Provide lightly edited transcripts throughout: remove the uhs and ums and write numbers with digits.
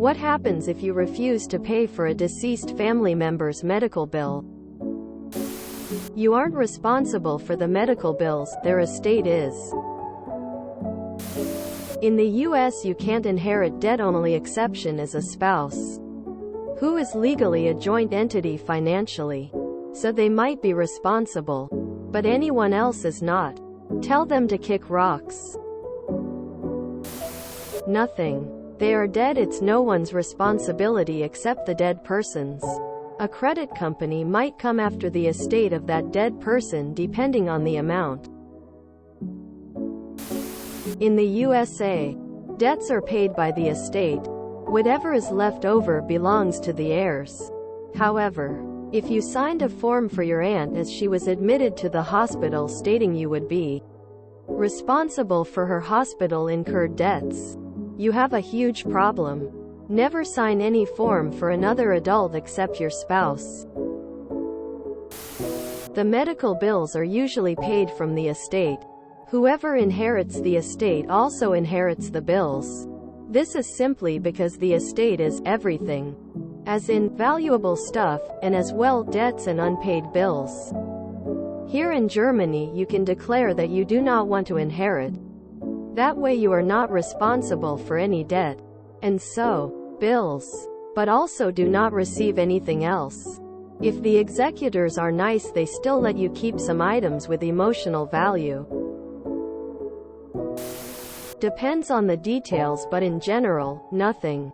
What happens if you refuse to pay for a deceased family member's medical bill? You aren't responsible for the medical bills, their estate is. In the US you can't inherit debt. Only exception is a spouse, who is legally a joint entity financially. So they might be responsible, but anyone else is not. Tell them to kick rocks. Nothing. They are dead. It's no one's responsibility except the dead person's. A credit company might come after the estate of that dead person depending on the amount. In the USA, debts are paid by the estate. Whatever is left over belongs to the heirs. However, if you signed a form for your aunt as she was admitted to the hospital stating you would be responsible for her hospital-incurred debts, you have a huge problem. Never sign any form for another adult except your spouse. The medical bills are usually paid from the estate. Whoever inherits the estate also inherits the bills. This is simply because the estate is everything, as in valuable stuff, and as well debts and unpaid bills. Here in Germany you can declare that you do not want to inherit. That way you are not responsible for any debt, and so, bills, but also do not receive anything else. If the executors are nice, they still let you keep some items with emotional value. Depends on the details, but in general, nothing.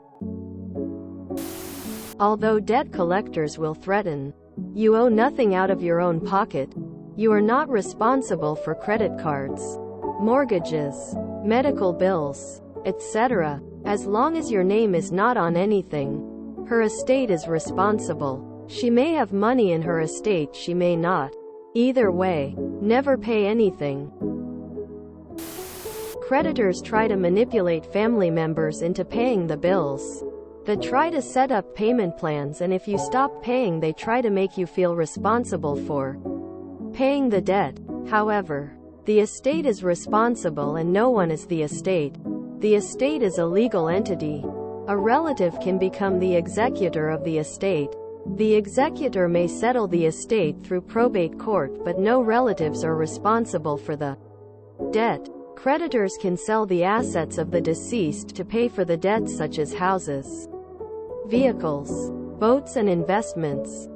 Although debt collectors will threaten, you owe nothing out of your own pocket. You are not responsible for credit cards, mortgages, medical bills, etc. As long as your name is not on anything, her estate is responsible. She may have money in her estate, she may not. Either way, never pay anything. Creditors try to manipulate family members into paying the bills. They try to set up payment plans, and if you stop paying they try to make you feel responsible for paying the debt. However, the estate is responsible and no one is the estate. The estate is a legal entity. A relative can become the executor of the estate. The executor may settle the estate through probate court, but no relatives are responsible for the debt. Creditors can sell the assets of the deceased to pay for the debts such as houses, vehicles, boats and investments.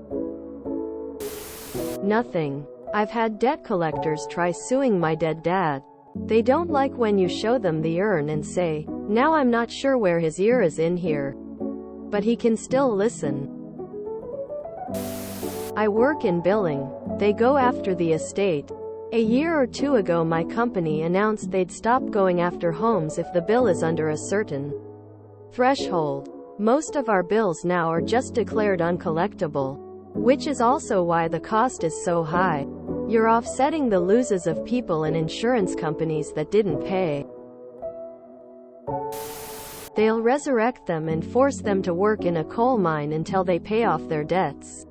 Nothing. I've had debt collectors try suing my dead dad. They don't like when you show them the urn and say, "Now I'm not sure where his ear is in here." But he can still listen. I work in billing. They go after the estate. A year or two ago my company announced they'd stop going after homes if the bill is under a certain threshold. Most of our bills now are just declared uncollectible, which is also why the cost is so high. You're offsetting the losses of people and insurance companies that didn't pay. They'll resurrect them and force them to work in a coal mine until they pay off their debts.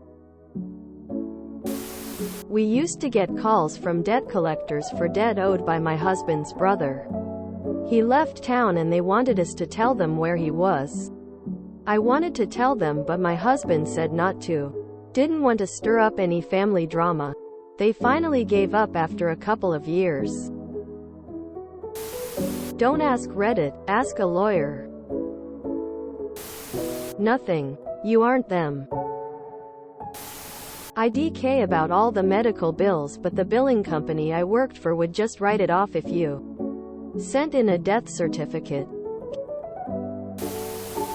We used to get calls from debt collectors for debt owed by my husband's brother. He left town and they wanted us to tell them where he was. I wanted to tell them, but my husband said not to. Didn't want to stir up any family drama. They finally gave up after a couple of years. Don't ask Reddit, ask a lawyer. Nothing. You aren't them. I DK about all the medical bills, but the billing company I worked for would just write it off if you sent in a death certificate.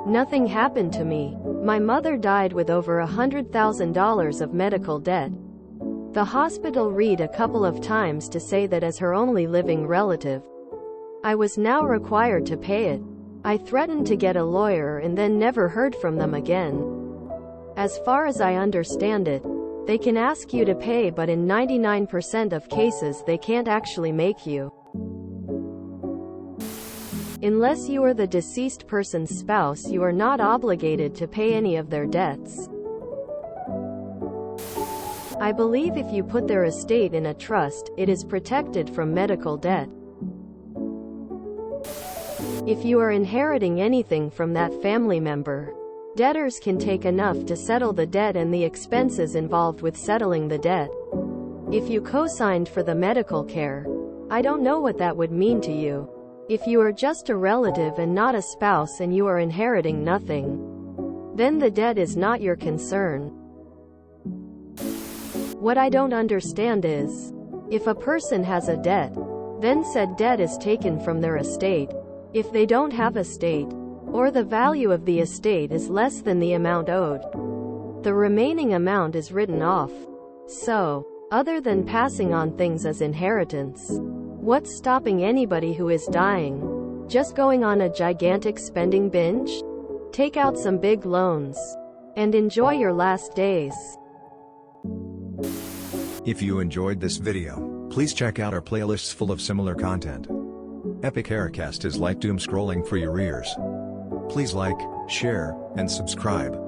Nothing happened to me. My mother died with over $100,000 of medical debt. The hospital read a couple of times to say that as her only living relative, I was now required to pay it. I threatened to get a lawyer and then never heard from them again. As far as I understand it, they can ask you to pay, but in 99% of cases they can't actually make you. Unless you are the deceased person's spouse, you are not obligated to pay any of their debts. I believe if you put their estate in a trust, it is protected from medical debt. If you are inheriting anything from that family member, debtors can take enough to settle the debt and the expenses involved with settling the debt. If you co-signed for the medical care, I don't know what that would mean to you. If you are just a relative and not a spouse and you are inheriting nothing, then the debt is not your concern. What I don't understand is, if a person has a debt, then said debt is taken from their estate. If they don't have estate, or the value of the estate is less than the amount owed, the remaining amount is written off. So, other than passing on things as inheritance, what's stopping anybody who is dying? Just going on a gigantic spending binge? Take out some big loans, and enjoy your last days. If you enjoyed this video, please check out our playlists full of similar content. Epic Haircast is like doom scrolling for your ears. Please like, share, and subscribe.